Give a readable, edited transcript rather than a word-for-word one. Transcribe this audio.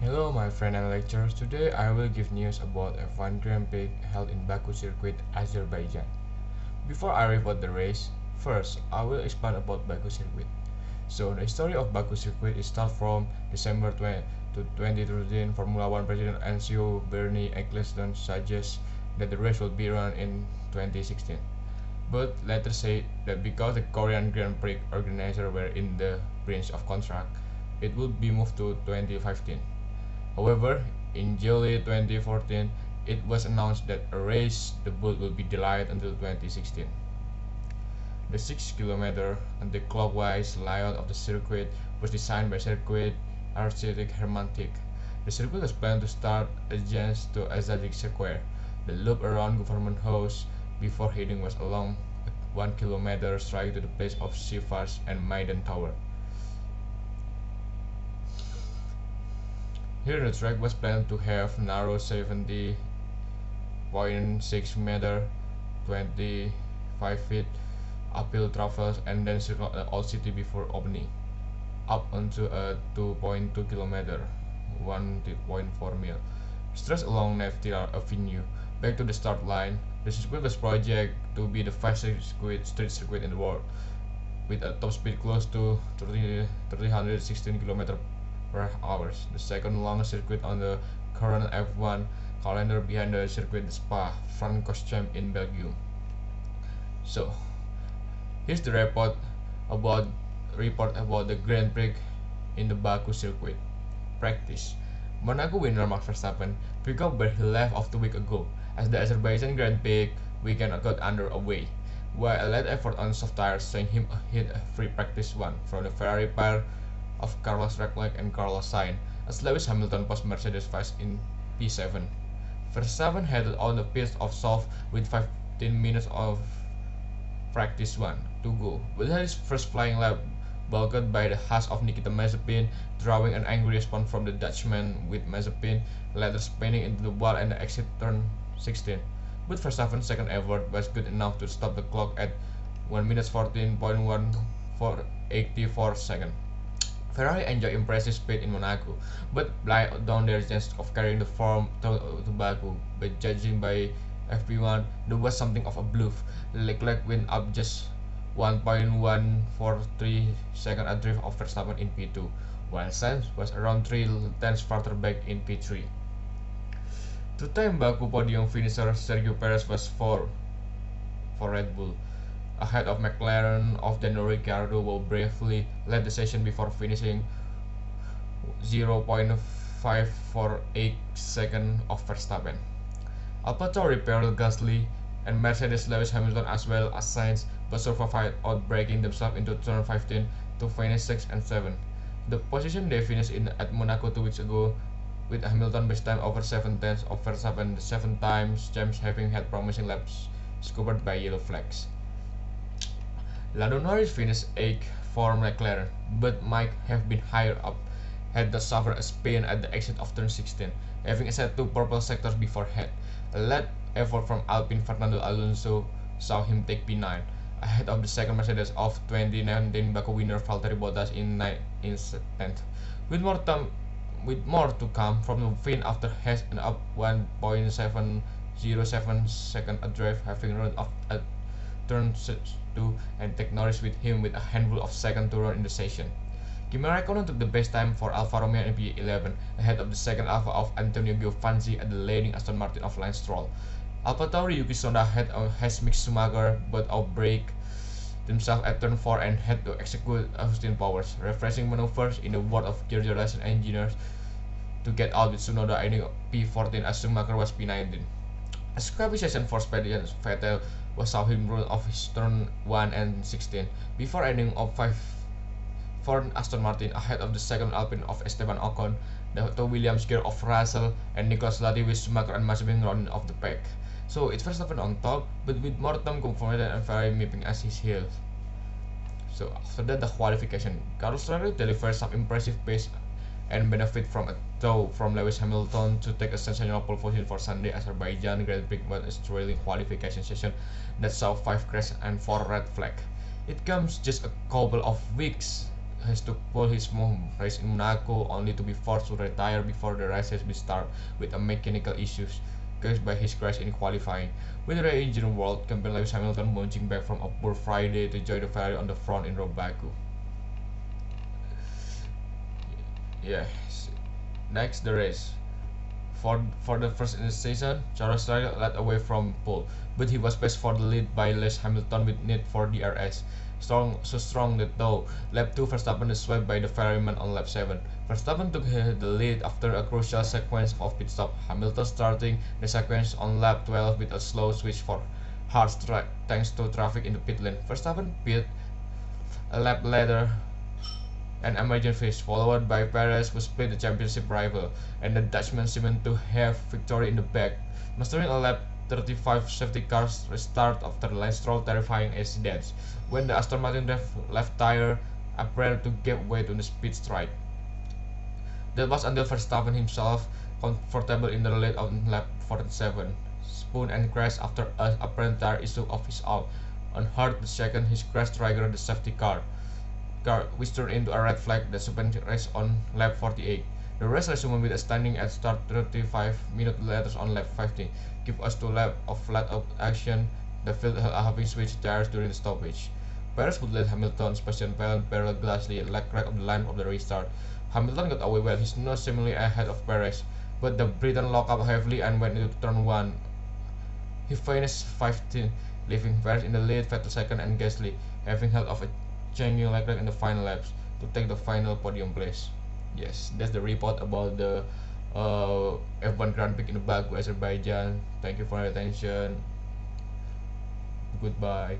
Hello my friend and lecturers, today I will give news about F1 Grand Prix held in Baku circuit, Azerbaijan. Before I report the race, first I will explain about Baku circuit. So the story of Baku circuit is start from December 20 to 2013. Formula 1 President Enzo Bernie Ecclestone suggests that the race will be run in 2016. But later said that because the Korean Grand Prix organizers were in the breach of contract, it would be moved to 2015. However, in July 2014, it was announced that a race debut will be delayed until 2016. The 6 km anti-clockwise layout of the circuit was designed by circuit architect Hermantic. The circuit was planned to start adjacent to Azadic Square, the loop around Government House, before heading west along 1 km straight to the place of Sivas and Maidan Tower. Here the track was planned to have narrow 70.6 meter, 25 feet uphill traverse and then circle the old city before opening up onto a 2.2 km, 1.4 mile stretch along Neftira Avenue. Back to the start line, the circuit was projected to be the fastest street circuit in the world, with a top speed close to 316 km per hour, the second longest circuit on the current F1 calendar behind the circuit de Spa Francorchamps in Belgium. So, here's the report about the Grand Prix in the Baku circuit. Practice. Monaco winner Max Verstappen picked up where he left off 2 weeks ago, as the Azerbaijan Grand Prix weekend got underway, while a late effort on soft tires saw him hit a free practice one from the Ferrari pair of Carlos Leclerc and Carlos Sainz, as Lewis Hamilton passed Mercedes fast in P7. Verstappen headed on the pits of soft with 15 minutes of practice one to go, but had his first flying lap balked by the hash of Nikita Mazepin, drawing an angry response from the Dutchman, with Mazepin later spinning into the wall and the exit turn 16. But Verstappen's second effort was good enough to stop the clock at 1 minute 14.1 for 84 seconds. Ferrari enjoyed impressive speed in Monaco, but blind down their chance of carrying the form to Baku. But judging by FP1, there was something of a bluff. Leclerc went up just 1.143 seconds adrift of Verstappen in P2, while Sainz was around 3 tenths farther back in P3. Two-time Baku podium finisher Sergio Perez was 4 for Red Bull, ahead of McLaren of Daniel Ricciardo, who briefly led the session before finishing 0.548 seconds of Verstappen. AlphaTauri repaired Gasly and Mercedes Lewis Hamilton as well as Sainz, but survived outbreaking themselves into turn 15 to finish 6 and 7. The position they finished in at Monaco 2 weeks ago, with Hamilton best time over 7 tenths of Verstappen, the 7 times champs having had promising laps scuppered by yellow flags. Lando Norris finished 8th for McLaren, but might have been higher up had not suffered a spin at the exit of turn 16, having set 2 purple sectors beforehand. A late effort from Alpine Fernando Alonso saw him take P9, ahead of the second Mercedes of 2019 Baku winner Valtteri Bottas in 10th. With more to come from the Finn after has an up 1.707 second adrift, having run off at turn 2 and take Norris with him with a handful of seconds to run in the session. Kimi Raikkonen took the best time for Alfa Romeo in P11, ahead of the second Alfa of Antonio Giovinazzi and the leading Aston Martin of Lance Stroll. AlphaTauri Yuki Tsunoda has Mick Schumacher, but outbreak themselves at turn 4 and had to execute Austin Powers, refreshing maneuvers in the world of Georgia Russell engineers to get out with Tsunoda ending P14 as Schumacher was P19. A scrappy session for Sebastian Vettel was saw him run off his turn 1 and 16, before ending up 5 for Aston Martin, ahead of the second Alpine of Esteban Ocon, the Williams gear of Russell, and Nicolas Latifi with Schumacher and Mazepin rounding off the pack. So it's Verstappen on top, but with more time confident and Ferrari nipping at his heels. So after that, the qualification, Carlos Sainz delivered some impressive pace and benefit from a tow from Lewis Hamilton to take a sensational pole position for Sunday Azerbaijan Grand Prix, but a thrilling qualification session that saw 5 crashes and 4 red flags. It comes just a couple of weeks has to pull his home race in Monaco, only to be forced to retire before the race has been started with a mechanical issues caused by his crash in qualifying. With the re-engined world champion Lewis Hamilton bouncing back from a poor Friday to join the Ferrari on the front in Baku. Yes. Next, the race. For the first in the season, Charles Leclerc led away from pole, but he was passed for the lead by Lewis Hamilton with need for DRS. So strong that though lap 2 Verstappen is swept by the Ferryman on lap 7. Verstappen took the lead after a crucial sequence of pit stop, Hamilton starting the sequence on lap 12 with a slow switch for hard thanks to traffic in the pit lane. Verstappen pit a lap later an emergent finish, followed by Perez who split the championship rival, and the Dutchman seemed to have victory in the bag, mastering a lap 35 safety car restart after Lance Stroll terrifying accidents, when the Aston Martin left tire appeared to give way to the speed strike. That was until Verstappen himself comfortable in the lead on lap 47, spun and crashed after an apparent tire issue of his own. On hard the second, his crash triggered the safety car, which turned into a red flag that suspended race on lap 48. The race resumed with a standing at start 35 minutes later on lap 50, give us 2 laps of flat-out action, the field having switched tires during the stoppage. Perez would let Hamilton, Sebastian Vettel, Pierre Gasly, Leclerc on the line of the restart. Hamilton got away well, his nose seemingly ahead of Perez, but the Briton locked up heavily and went into turn 1. He finished 15th, leaving Perez in the lead, Vettel second and Gasly, having held off a changing Leclerc in the final laps to take the final podium place. Yes, that's the report about the F1 Grand Prix in the Baku, Azerbaijan. Thank you for your attention. Goodbye.